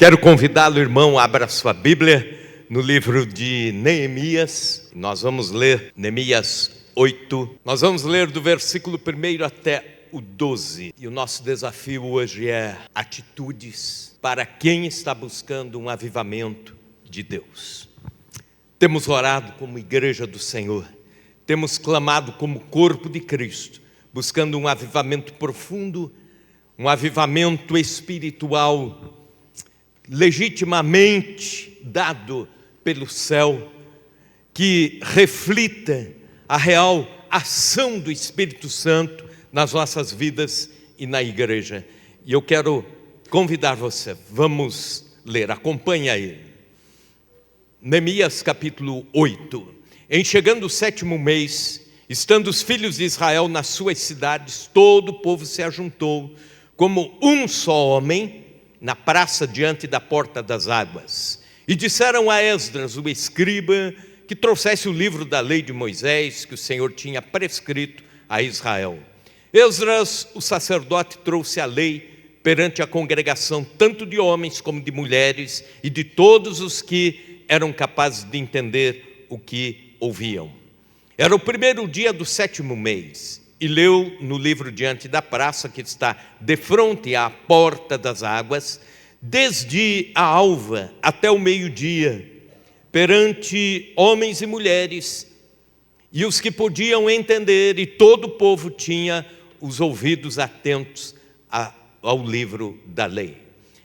Quero convidá-lo, irmão, abra sua Bíblia no livro de Neemias. Nós vamos ler Neemias 8. Nós vamos ler do versículo 1 até o 12. E o nosso desafio hoje é atitudes para quem está buscando um avivamento de Deus. Temos orado como igreja do Senhor. Temos clamado como corpo de Cristo, buscando um avivamento profundo, um avivamento espiritual legitimamente dado pelo céu, que reflita a real ação do Espírito Santo nas nossas vidas e na igreja. E eu quero convidar você, vamos ler, acompanha aí. Neemias capítulo 8. Em chegando o 7º mês, estando os filhos de Israel nas suas cidades, todo o povo se ajuntou como um só homem na praça diante da porta das águas. E disseram a Esdras, o escriba, que trouxesse o livro da lei de Moisés, que o Senhor tinha prescrito a Israel. Esdras, o sacerdote, trouxe a lei perante a congregação, tanto de homens como de mulheres, e de todos os que eram capazes de entender o que ouviam. Era o primeiro dia do 7º mês, e leu no livro diante da praça, que está de frente à porta das águas, desde a alva até o meio-dia, perante homens e mulheres, e os que podiam entender, e todo o povo tinha os ouvidos atentos ao livro da lei.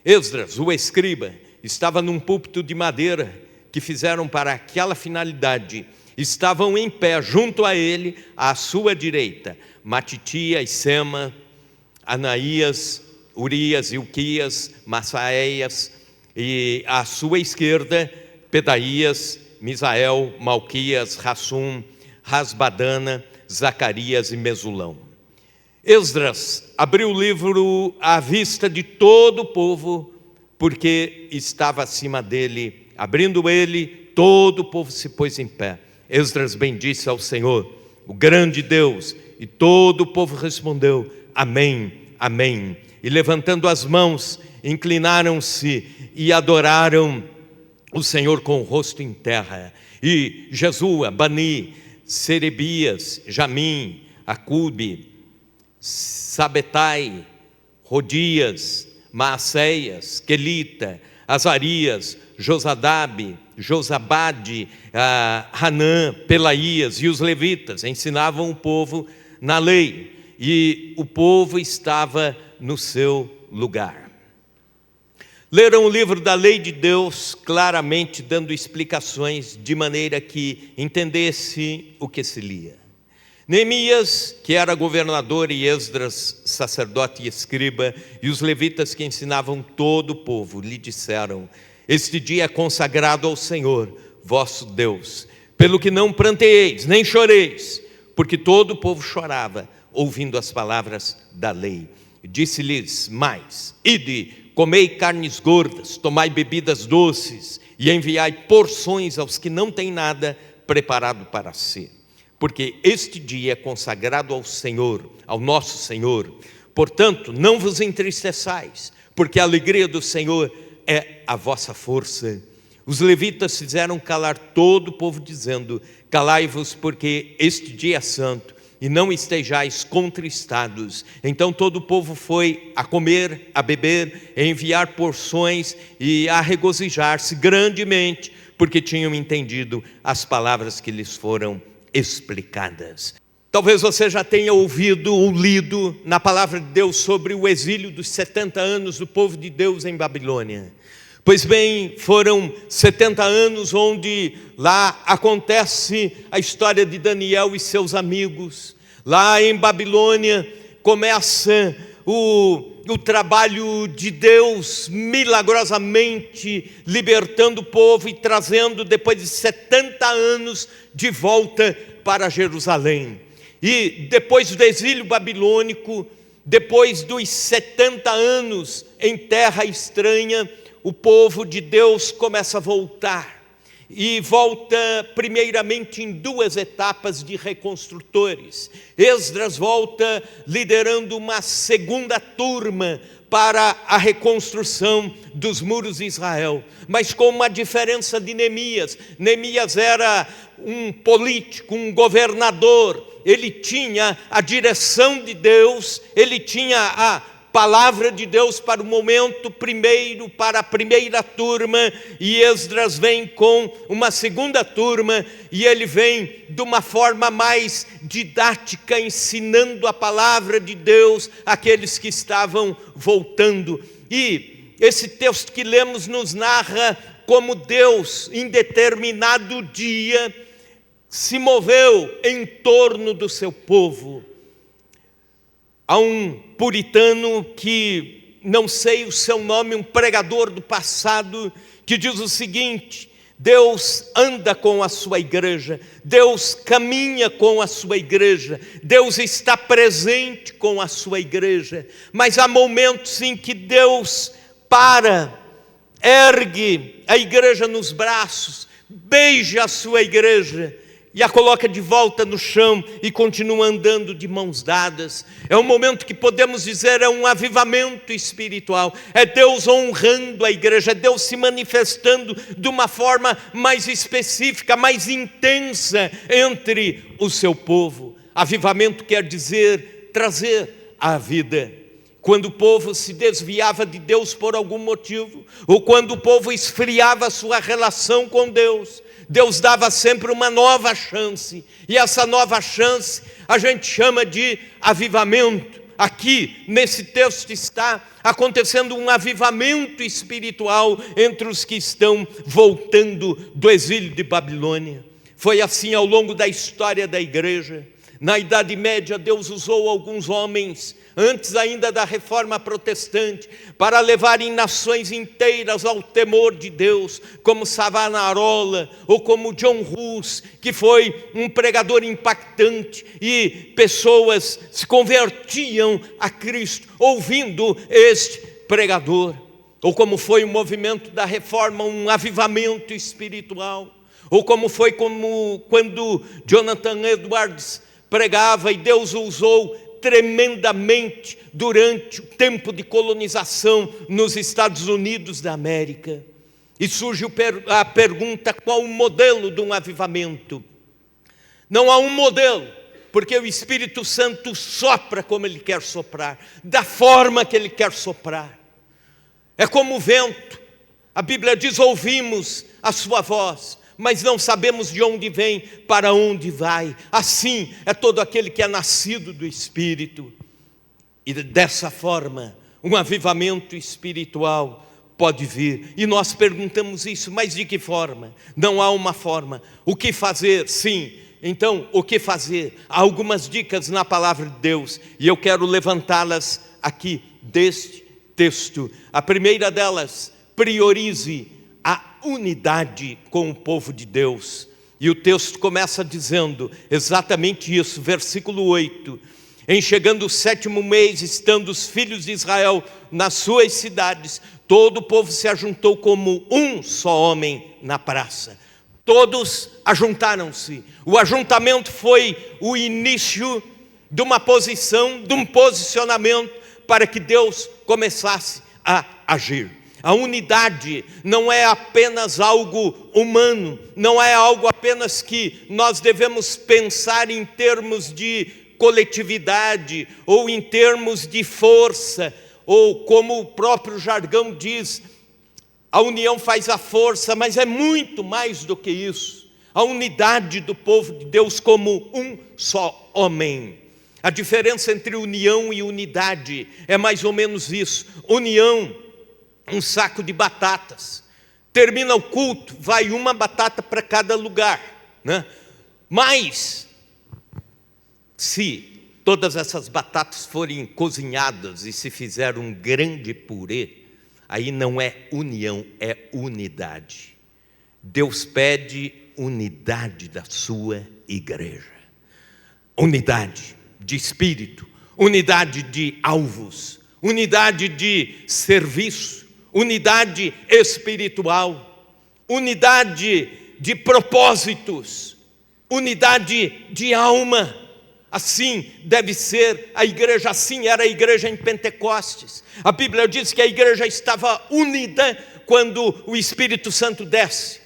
Esdras, o escriba, estava num púlpito de madeira, que fizeram para aquela finalidade. Estavam em pé junto a ele, à sua direita, Matitias, Sema, Anaías, Urias, Ilquias, Massaéias, e à sua esquerda, Pedaías, Misael, Malquias, Rassum, Rasbadana, Zacarias e Mesulão. Esdras abriu o livro à vista de todo o povo, porque estava acima dele. Abrindo ele, todo o povo se pôs em pé. Esdras bendisse ao Senhor, o grande Deus, e todo o povo respondeu, amém, amém. E levantando as mãos, inclinaram-se e adoraram o Senhor com o rosto em terra. E Jesua, Bani, Serebias, Jamim, Acube, Sabetai, Rodias, Maacéias, Quelita, Azarias, Josadabe, Josabade, Hanã, Pelaías e os levitas ensinavam o povo na lei, e o povo estava no seu lugar. Leram o livro da lei de Deus claramente, dando explicações de maneira que entendesse o que se lia. Neemias, que era governador, e Esdras, sacerdote e escriba, e os levitas que ensinavam todo o povo, lhe disseram, este dia é consagrado ao Senhor, vosso Deus, pelo que não pranteeis, nem choreis, porque todo o povo chorava, ouvindo as palavras da lei. Disse-lhes mais, ide, comei carnes gordas, tomai bebidas doces, e enviai porções aos que não têm nada preparado para si. Porque este dia é consagrado ao Senhor, ao nosso Senhor. Portanto, não vos entristeçais, porque a alegria do Senhor é a vossa força. Os levitas fizeram calar todo o povo, dizendo, calai-vos, porque este dia é santo, e não estejais contristados. Então todo o povo foi a comer, a beber, a enviar porções e a regozijar-se grandemente, porque tinham entendido as palavras que lhes foram explicadas. Talvez você já tenha ouvido ou lido na palavra de Deus sobre o exílio dos 70 anos do povo de Deus em Babilônia. Pois bem, foram 70 anos onde lá acontece a história de Daniel e seus amigos. Lá em Babilônia começa o trabalho de Deus milagrosamente libertando o povo e trazendo depois de 70 anos de volta para Jerusalém. E depois do exílio babilônico, depois dos 70 anos em terra estranha, o povo de Deus começa a voltar. e volta primeiramente em duas etapas de reconstrutores. Esdras volta liderando uma segunda turma para a reconstrução dos muros de Israel, mas com uma diferença de Neemias. Neemias era um político, um governador, ele tinha a direção de Deus, ele tinha a palavra de Deus para o momento primeiro, para a primeira turma, e Esdras vem com uma segunda turma, e ele vem de uma forma mais didática, ensinando a palavra de Deus àqueles que estavam voltando. E esse texto que lemos nos narra como Deus, em determinado dia, se moveu em torno do seu povo. Há um puritano que, não sei o seu nome, um pregador do passado, que diz o seguinte: Deus anda com a sua igreja, Deus caminha com a sua igreja, Deus está presente com a sua igreja, mas há momentos em que Deus ergue a igreja nos braços, beija a sua igreja, e a coloca de volta no chão e continua andando de mãos dadas. É um momento que podemos dizer é um avivamento espiritual, é Deus honrando a igreja, é Deus se manifestando de uma forma mais específica, mais intensa entre o seu povo. Avivamento quer dizer trazer à vida. Quando o povo se desviava de Deus por algum motivo, ou quando o povo esfriava a sua relação com Deus, Deus dava sempre uma nova chance, e essa nova chance a gente chama de avivamento. Aqui, nesse texto, está acontecendo um avivamento espiritual entre os que estão voltando do exílio de Babilônia. Foi assim ao longo da história da igreja. Na Idade Média, Deus usou alguns homens, antes ainda da Reforma Protestante, para levarem nações inteiras ao temor de Deus, como Savonarola, ou como John Hus, que foi um pregador impactante, e pessoas se convertiam a Cristo, ouvindo este pregador. Ou como foi o movimento da Reforma, um avivamento espiritual. Ou como foi quando Jonathan Edwards pregava, e Deus o usou tremendamente durante o tempo de colonização nos Estados Unidos da América. E surge a pergunta: qual o modelo de um avivamento? Não há um modelo, porque o Espírito Santo sopra como Ele quer soprar, da forma que Ele quer soprar. É como o vento. A Bíblia diz: ouvimos a sua voz, mas não sabemos de onde vem, para onde vai. Assim é todo aquele que é nascido do Espírito. E dessa forma, um avivamento espiritual pode vir. E nós perguntamos isso, mas de que forma? Não há uma forma. O que fazer? Sim. Então, o que fazer? Há algumas dicas na palavra de Deus, e eu quero levantá-las aqui deste texto. A primeira delas: priorize a unidade com o povo de Deus. E o texto começa dizendo exatamente isso, versículo 8: em chegando o 7º mês, estando os filhos de Israel nas suas cidades, todo o povo se ajuntou como um só homem na praça. Todos ajuntaram-se. O ajuntamento foi o início de uma posição, de um posicionamento para que Deus começasse a agir. A unidade não é apenas algo humano, não é algo apenas que nós devemos pensar em termos de coletividade, ou em termos de força, ou como o próprio jargão diz, a união faz a força, mas é muito mais do que isso. A unidade do povo de Deus como um só homem. A diferença entre união e unidade é mais ou menos isso. União, um saco de batatas. Termina o culto, vai uma batata para cada lugar, né? Mas, se todas essas batatas forem cozinhadas e se fizer um grande purê, aí não é união, é unidade. Deus pede unidade da sua igreja. Unidade de espírito, unidade de alvos, unidade de serviço, unidade espiritual, unidade de propósitos, unidade de alma. Assim deve ser a igreja, assim era a igreja em Pentecostes. A Bíblia diz que a igreja estava unida quando o Espírito Santo desce.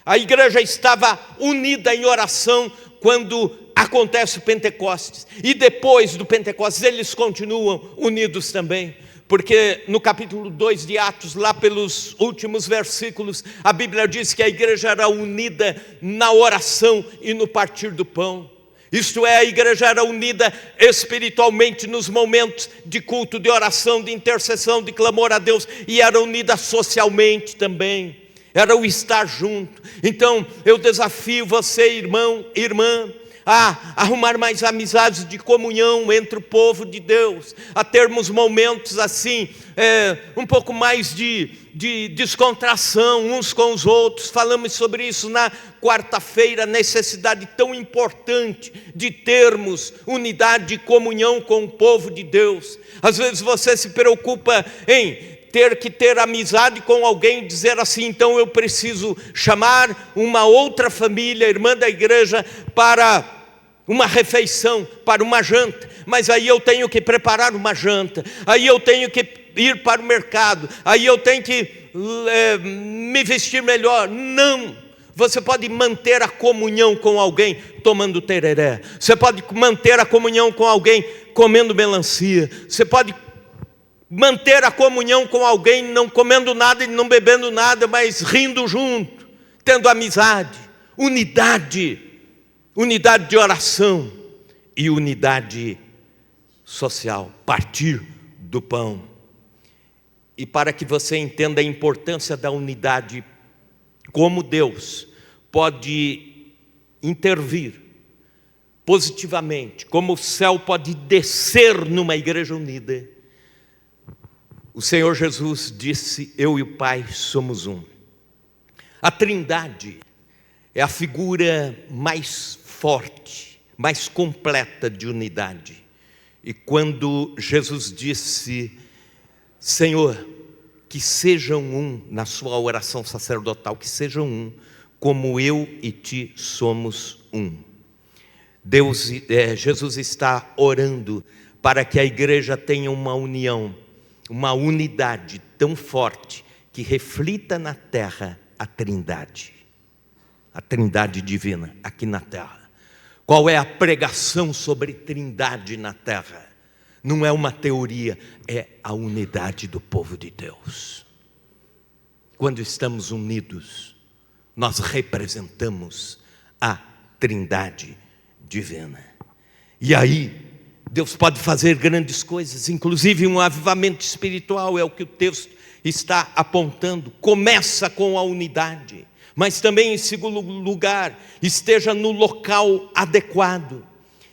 A igreja estava unida em oração quando acontece o Pentecostes. E depois do Pentecostes eles continuam unidos também. Porque no capítulo 2 de Atos, lá pelos últimos versículos, a Bíblia diz que a igreja era unida na oração e no partir do pão. Isto é, a igreja era unida espiritualmente nos momentos de culto, de oração, de intercessão, de clamor a Deus, e era unida socialmente também. Era o estar junto. Então eu desafio você, irmão, irmã, a arrumar mais amizades de comunhão entre o povo de Deus, a termos momentos assim, um pouco mais de descontração uns com os outros. Falamos sobre isso na quarta-feira, a necessidade tão importante de termos unidade e comunhão com o povo de Deus. Às vezes você se preocupa em ter que ter amizade com alguém, dizer assim, então eu preciso chamar uma outra família, irmã da igreja, para uma refeição, para uma janta, mas aí eu tenho que preparar uma janta, aí eu tenho que ir para o mercado, aí eu tenho que me vestir melhor. Não, você pode manter a comunhão com alguém tomando tereré, você pode manter a comunhão com alguém comendo melancia, você pode manter a comunhão com alguém não comendo nada e não bebendo nada, mas rindo junto, tendo amizade, unidade de oração e unidade social, partir do pão. E para que você entenda a importância da unidade, como Deus pode intervir positivamente, como o céu pode descer numa igreja unida, o Senhor Jesus disse: eu e o Pai somos um. A Trindade é a figura mais forte, mais completa de unidade. E quando Jesus disse: Senhor, que sejam um, na sua oração sacerdotal, que sejam um, como eu e ti somos um. Jesus está orando para que a igreja tenha uma união, uma unidade tão forte que reflita na terra a Trindade divina aqui na terra. Qual é a pregação sobre Trindade na terra? Não é uma teoria, é a unidade do povo de Deus. Quando estamos unidos, nós representamos a Trindade divina. E aí, Deus pode fazer grandes coisas, inclusive um avivamento espiritual, é o que o texto está apontando. Começa com a unidade, mas também, em segundo lugar, esteja no local adequado.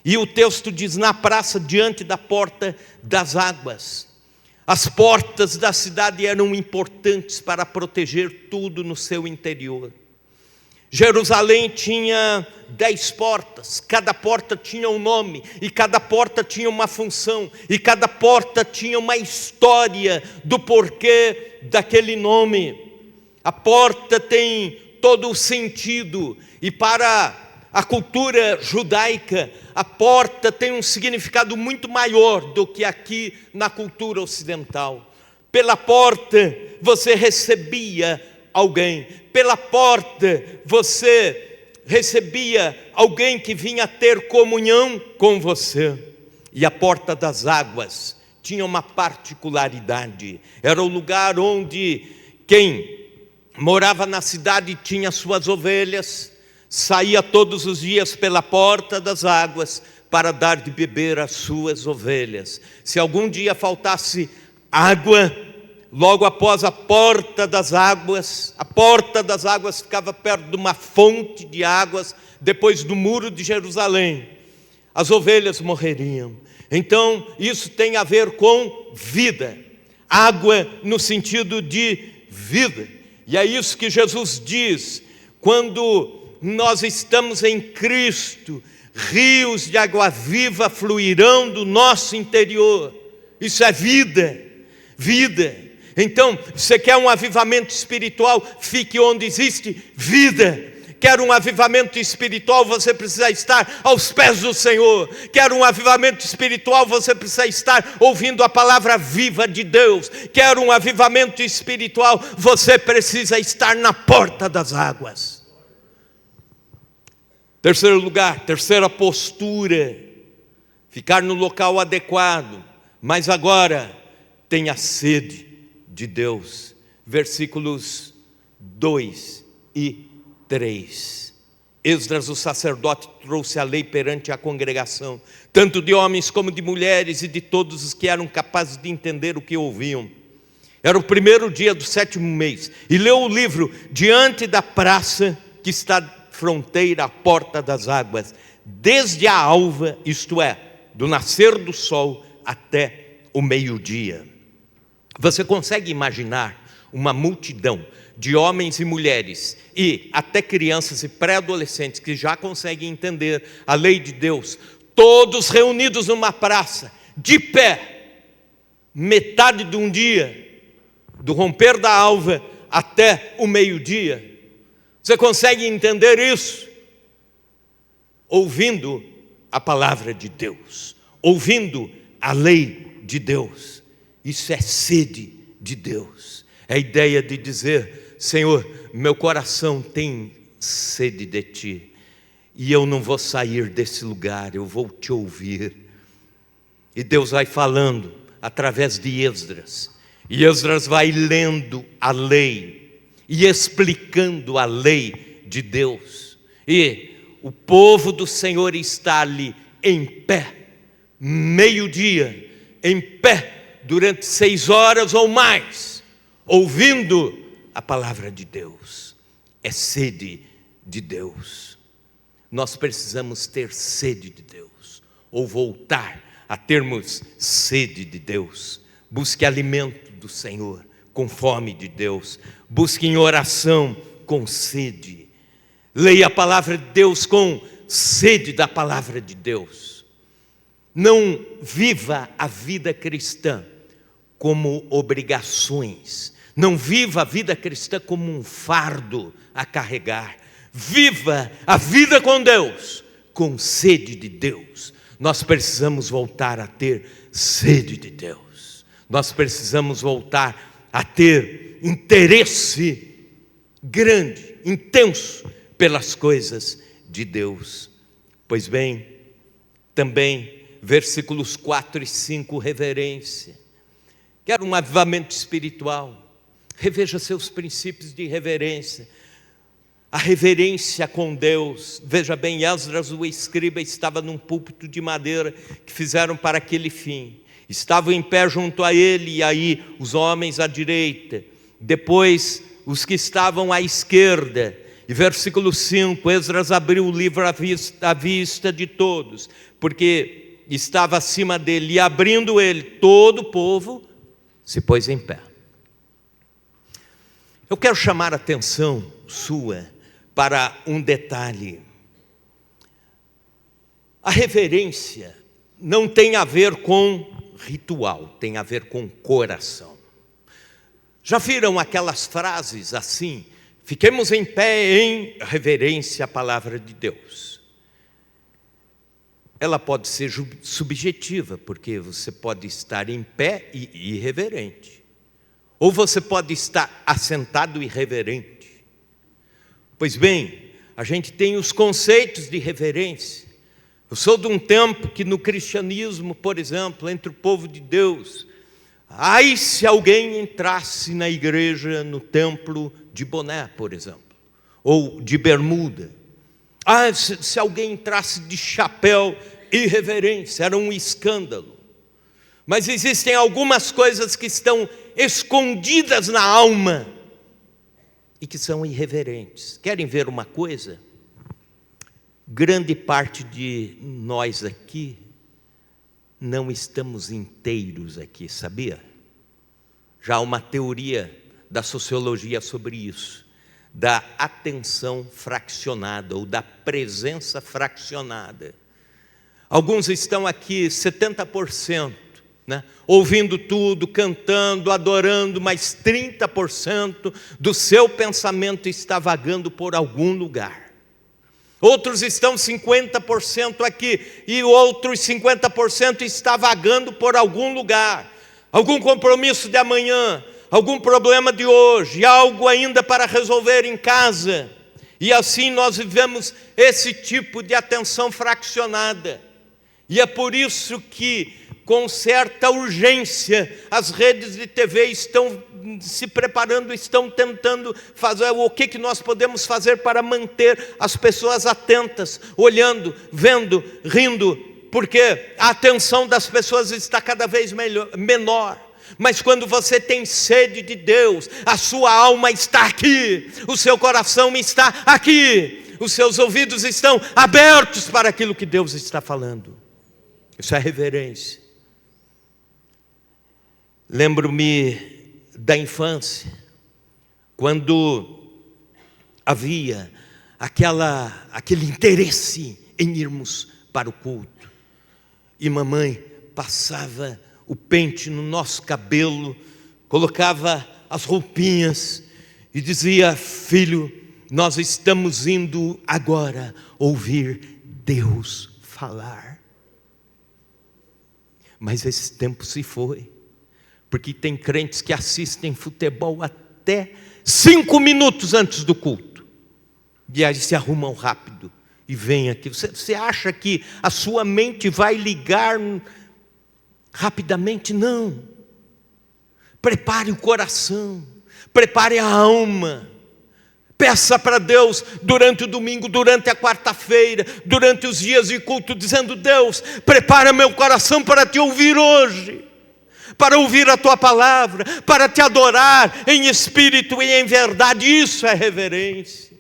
E o texto diz: na praça diante da porta das águas. As portas da cidade eram importantes para proteger tudo no seu interior. Jerusalém tinha 10 portas, cada porta tinha um nome, e cada porta tinha uma função, e cada porta tinha uma história do porquê daquele nome. A porta tem todo o sentido, e para a cultura judaica, a porta tem um significado muito maior do que aqui na cultura ocidental. Pela porta você recebia alguém, pela porta você recebia alguém que vinha ter comunhão com você. E a porta das águas tinha uma particularidade, era o lugar onde quem morava na cidade tinha suas ovelhas, saía todos os dias pela porta das águas para dar de beber às suas ovelhas. Se algum dia faltasse água, logo após a porta das águas ficava perto de uma fonte de águas, depois do muro de Jerusalém, as ovelhas morreriam. Então isso tem a ver com vida, água no sentido de vida. E é isso que Jesus diz: quando nós estamos em Cristo, rios de água viva fluirão do nosso interior. Isso é vida, vida. Então, você quer um avivamento espiritual? Fique onde existe vida. Quer um avivamento espiritual, você precisa estar aos pés do Senhor. Quer um avivamento espiritual, você precisa estar ouvindo a palavra viva de Deus. Quer um avivamento espiritual, você precisa estar na porta das águas. Terceiro lugar, terceira postura, ficar no local adequado, mas agora tenha sede de Deus. Versículos 2 e 3. Esdras, o sacerdote, trouxe a lei perante a congregação, tanto de homens como de mulheres e de todos os que eram capazes de entender o que ouviam. Era o primeiro dia do 7º mês, e leu o livro diante da praça que está fronteira à porta das águas, desde a alva, isto é, do nascer do sol até o meio-dia. Você consegue imaginar uma multidão de homens e mulheres, e até crianças e pré-adolescentes que já conseguem entender a lei de Deus, todos reunidos numa praça, de pé, metade de um dia, do romper da alva até o meio-dia? Você consegue entender isso? Ouvindo a palavra de Deus, ouvindo a lei de Deus. Isso é sede de Deus. É a ideia de dizer: Senhor, meu coração tem sede de Ti, e eu não vou sair desse lugar, eu vou Te ouvir. E Deus vai falando através de Esdras, e Esdras vai lendo a lei e explicando a lei de Deus, e o povo do Senhor está ali em pé, meio-dia, em pé, durante 6 horas ou mais, ouvindo a palavra de Deus. É sede de Deus. Nós precisamos ter sede de Deus, ou voltar a termos sede de Deus. Busque alimento do Senhor, com fome de Deus. Busque em oração, com sede. Leia a palavra de Deus com sede da palavra de Deus. Não viva a vida cristã como obrigações. Não viva a vida cristã como um fardo a carregar. Viva a vida com Deus, com sede de Deus. Nós precisamos voltar a ter sede de Deus. Nós precisamos voltar a ter interesse grande, intenso, pelas coisas de Deus. Pois bem, também versículos 4 e 5, reverência. Quer um avivamento espiritual? Reveja seus princípios de reverência. A reverência com Deus. Veja bem, Esdras, o escriba, estava num púlpito de madeira que fizeram para aquele fim. Estavam em pé junto a ele, e aí os homens à direita, depois os que estavam à esquerda. E versículo 5, Esdras abriu o livro à vista de todos, porque estava acima dele, e abrindo ele, todo o povo se pôs em pé. Eu quero chamar a atenção sua para um detalhe. A reverência não tem a ver com ritual, tem a ver com coração. Já viram aquelas frases assim: fiquemos em pé em reverência à palavra de Deus? Ela pode ser subjetiva, porque você pode estar em pé e irreverente, ou você pode estar assentado e reverente. Pois bem, a gente tem os conceitos de reverência. Eu sou de um tempo que no cristianismo, por exemplo, entre o povo de Deus, ai se alguém entrasse na igreja, no templo, de boné, por exemplo, ou de bermuda. Se alguém entrasse de chapéu, irreverência, era um escândalo. Mas existem algumas coisas que estão escondidas na alma e que são irreverentes. Querem ver uma coisa? Grande parte de nós aqui não estamos inteiros aqui, sabia? Já há uma teoria da sociologia sobre isso, da atenção fraccionada ou da presença fraccionada. Alguns estão aqui 70%, ouvindo tudo, cantando, adorando, mas 30% do seu pensamento está vagando por algum lugar. Outros estão 50% aqui, e outros 50% está vagando por algum lugar, algum compromisso de amanhã, algum problema de hoje, algo ainda para resolver em casa. E assim nós vivemos esse tipo de atenção fraccionada. E é por isso que, com certa urgência, as redes de TV estão se preparando, estão tentando fazer o que nós podemos fazer para manter as pessoas atentas, olhando, vendo, rindo, porque a atenção das pessoas está cada vez menor. Mas quando você tem sede de Deus, a sua alma está aqui, o seu coração está aqui, os seus ouvidos estão abertos para aquilo que Deus está falando. Isso é reverência. Lembro-me da infância, quando havia aquele interesse em irmos para o culto, e mamãe passava o pente no nosso cabelo, colocava as roupinhas e dizia: filho, nós estamos indo agora ouvir Deus falar. Mas esse tempo se foi, porque tem crentes que assistem futebol até 5 minutos antes do culto, e aí se arrumam rápido e vêm aqui. Você acha que a sua mente vai ligar rapidamente? Não. Prepare o coração, prepare a alma, peça para Deus durante o domingo, durante a quarta-feira, durante os dias de culto, dizendo: Deus, prepara meu coração para te ouvir hoje, para ouvir a tua palavra, para te adorar em espírito e em verdade. Isso é reverência.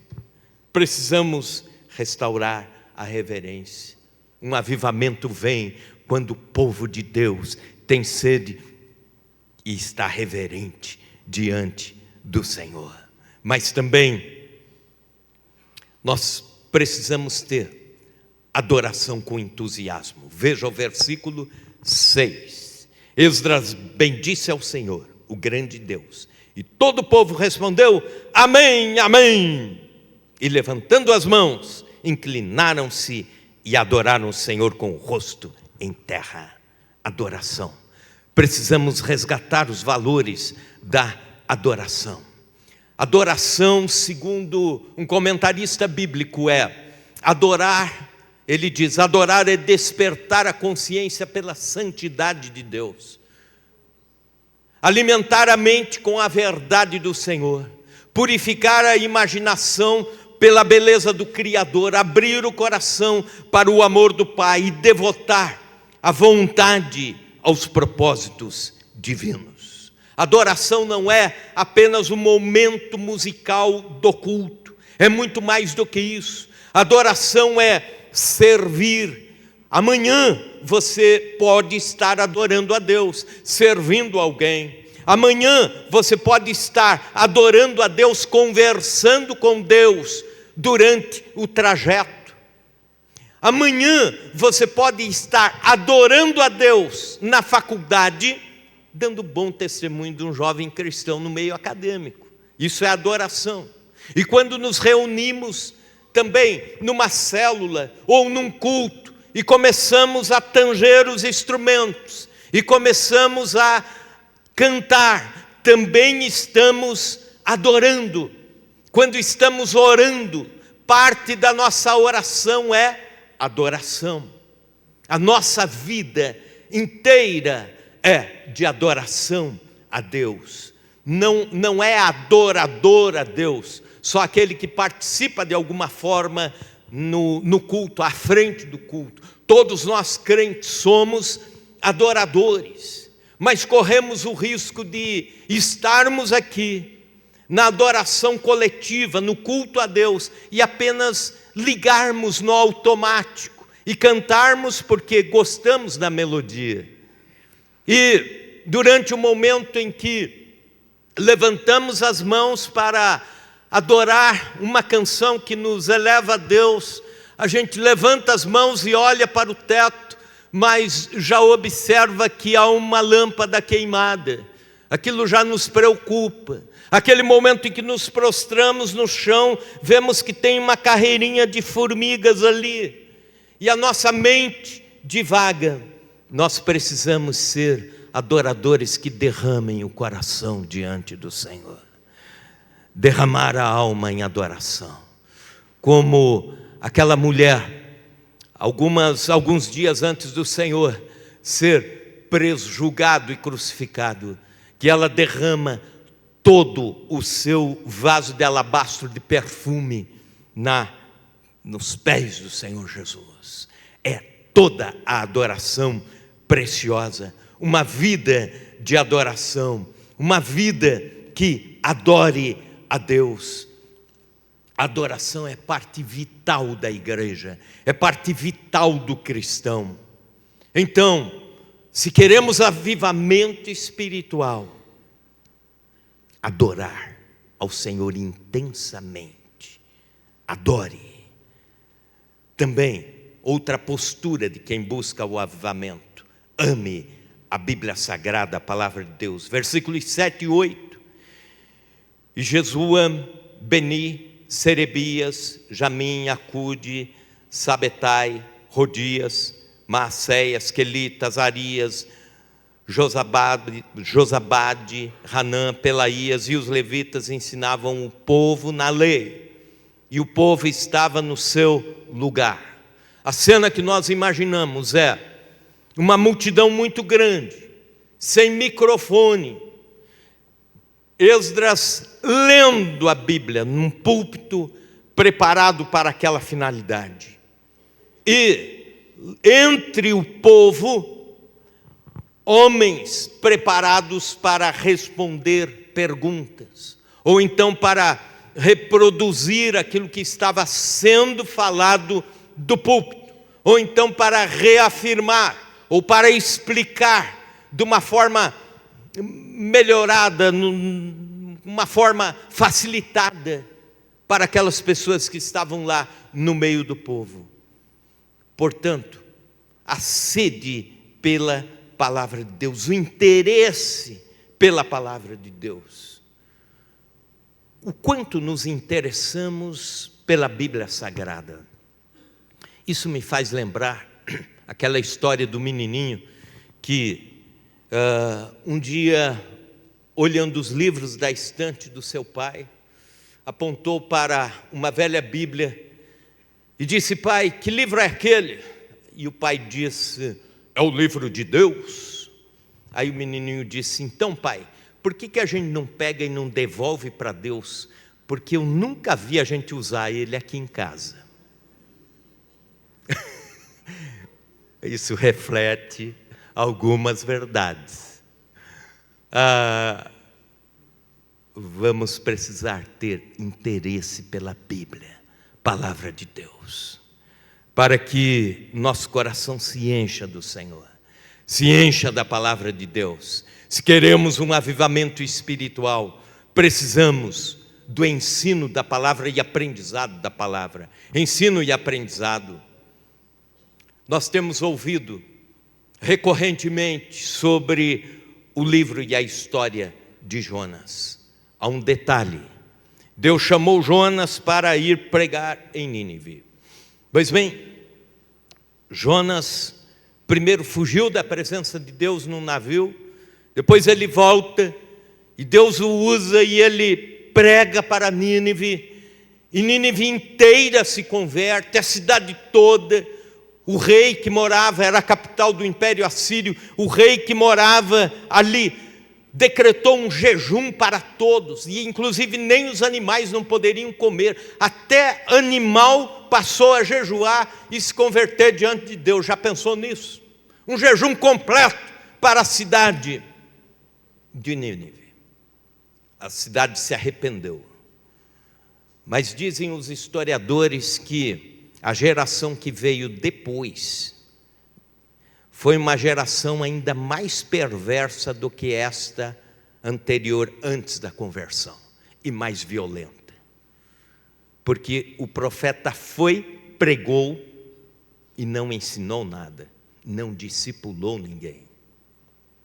Precisamos restaurar a reverência. Um avivamento vem quando o povo de Deus tem sede e está reverente diante do Senhor. Mas também nós precisamos ter adoração com entusiasmo. Veja o versículo 6. Esdras bendisse ao Senhor, o grande Deus, e todo o povo respondeu: amém, amém. E levantando as mãos, inclinaram-se e adoraram o Senhor com o rosto em terra. Adoração. Precisamos resgatar os valores da adoração. Adoração, segundo um comentarista bíblico, é adorar. Ele diz: adorar é despertar a consciência pela santidade de Deus, alimentar a mente com a verdade do Senhor, purificar a imaginação pela beleza do Criador, abrir o coração para o amor do Pai e devotar a vontade aos propósitos divinos. Adoração não é apenas um momento musical do culto, é muito mais do que isso. Adoração é servir. Amanhã você pode estar adorando a Deus, servindo alguém. Amanhã você pode estar adorando a Deus, conversando com Deus durante o trajeto. Amanhã você pode estar adorando a Deus na faculdade, dando bom testemunho de um jovem cristão no meio acadêmico. Isso é adoração. E quando nos reunimos também numa célula ou num culto e começamos a tanger os instrumentos e começamos a cantar, também estamos adorando. Quando estamos orando, parte da nossa oração é adoração. A nossa vida inteira é de adoração a Deus. Não é adorador a Deus só aquele que participa de alguma forma no culto, à frente do culto. Todos nós crentes somos adoradores, mas corremos o risco de estarmos aqui na adoração coletiva, no culto a Deus, e apenas ligarmos no automático e cantarmos porque gostamos da melodia. E durante o momento em que levantamos as mãos para adorar uma canção que nos eleva a Deus, a gente levanta as mãos e olha para o teto, mas já observa que há uma lâmpada queimada. aquilo já nos preocupa. Aquele momento em que nos prostramos no chão, vemos que tem uma carreirinha de formigas ali, e a nossa mente divaga. Nós precisamos ser adoradores que derramem o coração diante do Senhor, derramar a alma em adoração, como aquela mulher, alguns dias antes do Senhor ser preso, julgado e crucificado, que ela derrama todo o seu vaso de alabastro de perfume nos pés do Senhor Jesus. É toda a adoração preciosa, uma vida de adoração, uma vida que adore a Deus. A adoração é parte vital da igreja, é parte vital do cristão. Então, se queremos avivamento espiritual, adorar ao Senhor intensamente. Adore. Também, outra postura de quem busca o avivamento: ame a Bíblia Sagrada, a Palavra de Deus. Versículos 7 e 8. E Jesuam, Beni, Serebias, Jamim, Acude, Sabetai, Rodias, Maacéias, Quelitas, Arias, Josabade, Hanã, Pelaías e os levitas ensinavam o povo na lei, e o povo estava no seu lugar. A cena que nós imaginamos é uma multidão muito grande, sem microfone, Esdras lendo a Bíblia num púlpito preparado para aquela finalidade, e entre o povo, homens preparados para responder perguntas, ou então para reproduzir aquilo que estava sendo falado do púlpito, ou então para reafirmar, ou para explicar de uma forma melhorada, uma forma facilitada para aquelas pessoas que estavam lá no meio do povo. Portanto, a sede pela palavra de Deus, o interesse pela palavra de Deus. O quanto nos interessamos pela Bíblia Sagrada. Isso me faz lembrar aquela história do menininho que um dia, olhando os livros da estante do seu pai, apontou para uma velha Bíblia e disse: pai, que livro é aquele? E o pai disse: é o livro de Deus. Aí o menininho disse: então pai, por que a gente não pega e não devolve para Deus? Porque eu nunca vi a gente usar ele aqui em casa. Isso reflete algumas verdades. Vamos precisar ter interesse pela Bíblia, palavra de Deus, para que nosso coração se encha do Senhor, se encha da palavra de Deus. Se queremos um avivamento espiritual, precisamos do ensino da palavra e aprendizado da palavra. Ensino e aprendizado. Nós temos ouvido recorrentemente sobre o livro e a história de Jonas. Há um detalhe: Deus chamou Jonas para ir pregar em Nínive. Pois bem, Jonas primeiro fugiu da presença de Deus num navio, depois ele volta e Deus o usa e ele prega para Nínive, e Nínive inteira se converte, a cidade toda. O rei que morava, era a capital do Império Assírio, o rei que morava ali decretou um jejum para todos, e inclusive nem os animais não poderiam comer, até animal passou a jejuar e se converter diante de Deus. Já pensou nisso? Um jejum completo para a cidade de Nínive. A cidade se arrependeu, mas dizem os historiadores que a geração que veio depois foi uma geração ainda mais perversa do que esta anterior, antes da conversão, e mais violenta, porque o profeta foi, pregou e não ensinou nada, não discipulou ninguém.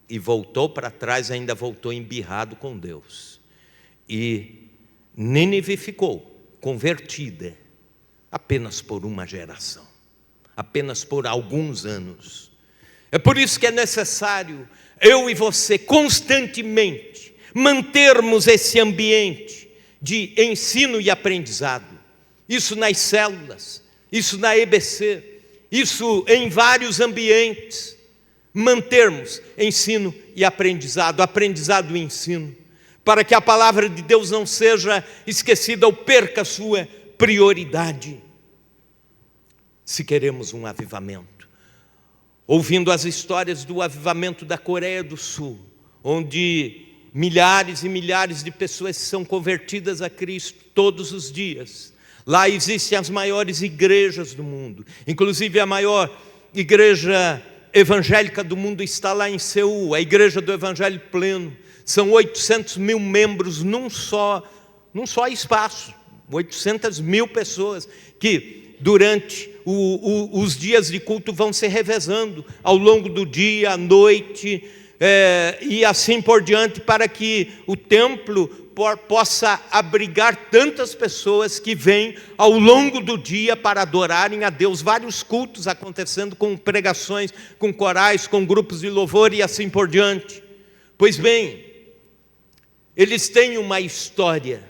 e voltou para trás, ainda voltou embirrado com Deus. E Nínive ficou convertida apenas por uma geração, apenas por alguns anos. É por isso que é necessário eu e você constantemente mantermos esse ambiente de ensino e aprendizado. Isso nas células, isso na EBC, isso em vários ambientes. Mantermos ensino e aprendizado, aprendizado e ensino, para que a palavra de Deus não seja esquecida ou perca sua prioridade. Se queremos um avivamento, ouvindo as histórias do avivamento da Coreia do Sul, onde milhares e milhares de pessoas são convertidas a Cristo todos os dias. Lá existem as maiores igrejas do mundo, inclusive a maior igreja evangélica do mundo está lá em Seul, a Igreja do Evangelho Pleno. São 800 mil membros num só espaço, 800 mil pessoas que durante os dias de culto vão se revezando ao longo do dia, à noite, e assim por diante, para que o templo possa abrigar tantas pessoas que vêm ao longo do dia para adorarem a Deus. Vários cultos acontecendo, com pregações, com corais, com grupos de louvor e assim por diante. Pois bem, eles têm uma história,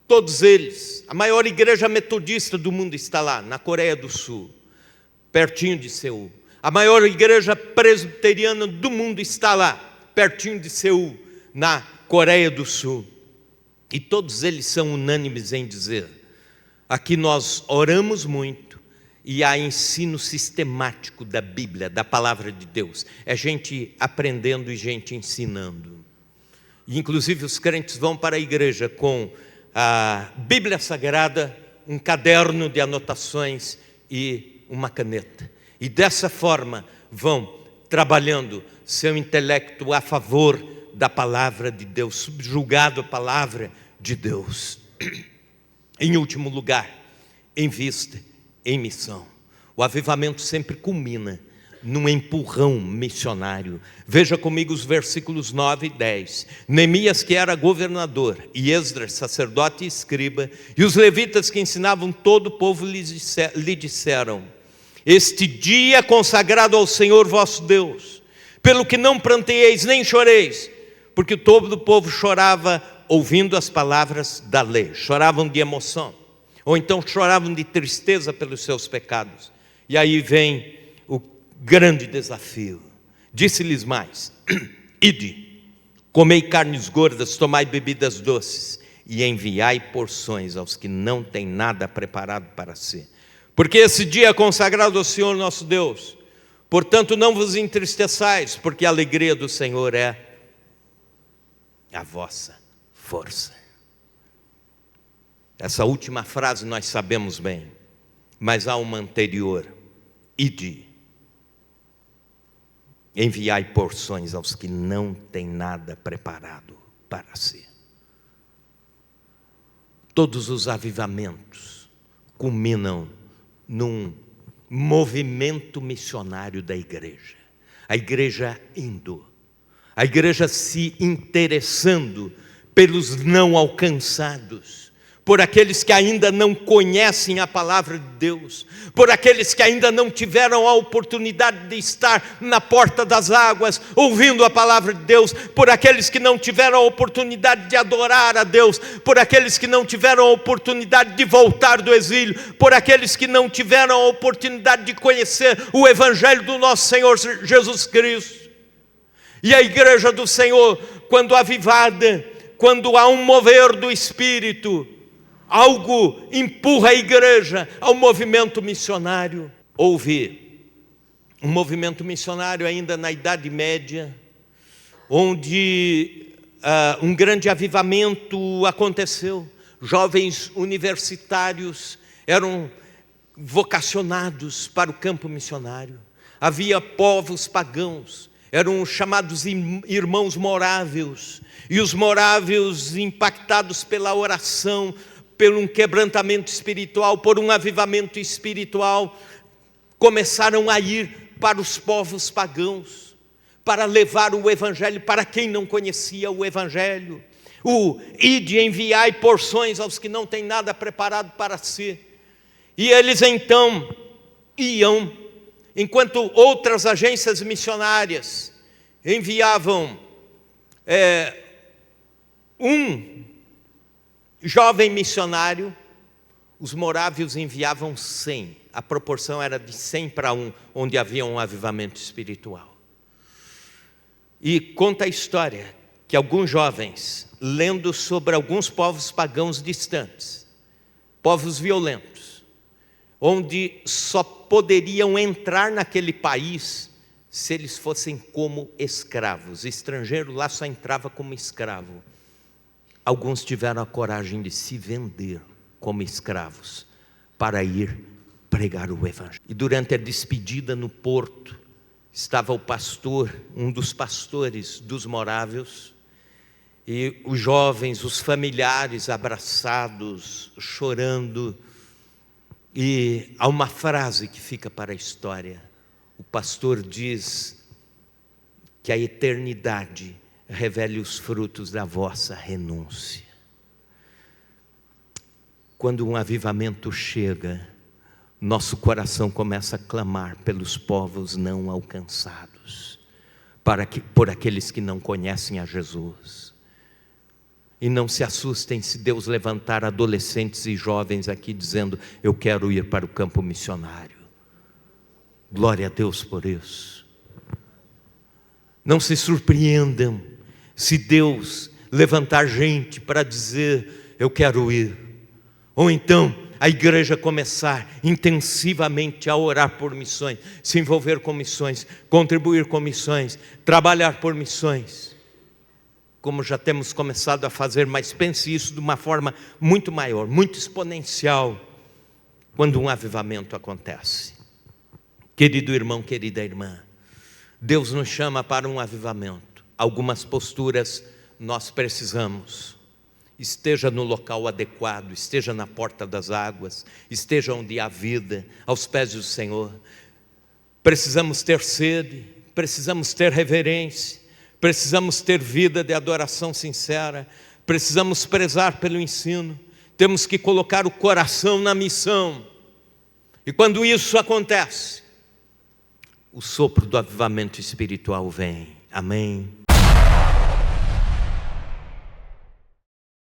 todos eles. A maior igreja metodista do mundo está lá, na Coreia do Sul, pertinho de Seul. A maior igreja presbiteriana do mundo está lá, pertinho de Seul, na Coreia do Sul. E todos eles são unânimes em dizer: aqui nós oramos muito e há ensino sistemático da Bíblia, da palavra de Deus. É gente aprendendo e gente ensinando. E inclusive os crentes vão para a igreja com a Bíblia Sagrada, um caderno de anotações e uma caneta. E dessa forma vão trabalhando seu intelecto a favor da palavra de Deus, subjugado à palavra de Deus. Em último lugar, invista em missão. O avivamento sempre culmina num empurrão missionário. Veja comigo os versículos 9 e 10. Neemias, que era governador, e Esdras, sacerdote e escriba, e os levitas que ensinavam todo o povo lhe disseram: este dia consagrado ao Senhor vosso Deus, pelo que não pranteeis nem choreis, porque todo o povo chorava ouvindo as palavras da lei. Choravam de emoção, ou então choravam de tristeza pelos seus pecados. E aí vem o grande desafio. Disse-lhes mais: ide, comei carnes gordas, tomai bebidas doces, e enviai porções aos que não têm nada preparado para si. Porque esse dia é consagrado ao Senhor nosso Deus. Portanto, não vos entristeçais, porque a alegria do Senhor é a vossa força. Essa última frase nós sabemos bem, mas há uma anterior: ide, enviai porções aos que não têm nada preparado para si. Todos os avivamentos culminam num movimento missionário da igreja. A igreja indo, a igreja se interessando pelos não alcançados, por aqueles que ainda não conhecem a palavra de Deus, por aqueles que ainda não tiveram a oportunidade de estar na porta das águas, ouvindo a palavra de Deus, por aqueles que não tiveram a oportunidade de adorar a Deus, por aqueles que não tiveram a oportunidade de voltar do exílio, por aqueles que não tiveram a oportunidade de conhecer o Evangelho do nosso Senhor Jesus Cristo. E a igreja do Senhor, quando avivada, quando há um mover do Espírito, algo empurra a igreja ao movimento missionário. Houve um movimento missionário ainda na Idade Média, onde um grande avivamento aconteceu. Jovens universitários eram vocacionados para o campo missionário. Havia povos pagãos, eram chamados irmãos morávios, e os morávios, impactados pela oração, por um quebrantamento espiritual, por um avivamento espiritual, começaram a ir para os povos pagãos, para levar o Evangelho para quem não conhecia o Evangelho. O ide, enviai porções aos que não têm nada preparado para si. E eles então iam, enquanto outras agências missionárias enviavam um jovem missionário, os morávios enviavam 100. A proporção era de 100 para 1, onde havia um avivamento espiritual. E conta a história que alguns jovens, lendo sobre alguns povos pagãos distantes, povos violentos, onde só poderiam entrar naquele país se eles fossem como escravos. Estrangeiro lá só entrava como escravo. Alguns tiveram a coragem de se vender como escravos para ir pregar o Evangelho. E durante a despedida no porto, estava o pastor, um dos pastores dos morávios, e os jovens, os familiares abraçados, chorando. E há uma frase que fica para a história. O pastor diz que a eternidade revele os frutos da vossa renúncia. Quando um avivamento chega, nosso coração começa a clamar pelos povos não alcançados, por aqueles que não conhecem a Jesus. E não se assustem se Deus levantar adolescentes e jovens aqui dizendo: eu quero ir para o campo missionário. Glória a Deus por isso. Não se surpreendam se Deus levantar gente para dizer: eu quero ir. Ou então a igreja começar intensivamente a orar por missões, se envolver com missões, contribuir com missões, trabalhar por missões, como já temos começado a fazer. Mas pense isso de uma forma muito maior, muito exponencial, quando um avivamento acontece. Querido irmão, querida irmã, Deus nos chama para um avivamento. Algumas posturas nós precisamos. Esteja no local adequado, esteja na porta das águas, esteja onde há vida, aos pés do Senhor. Precisamos ter sede, precisamos ter reverência, precisamos ter vida de adoração sincera, precisamos prezar pelo ensino, temos que colocar o coração na missão. E quando isso acontece, o sopro do avivamento espiritual vem. Amém.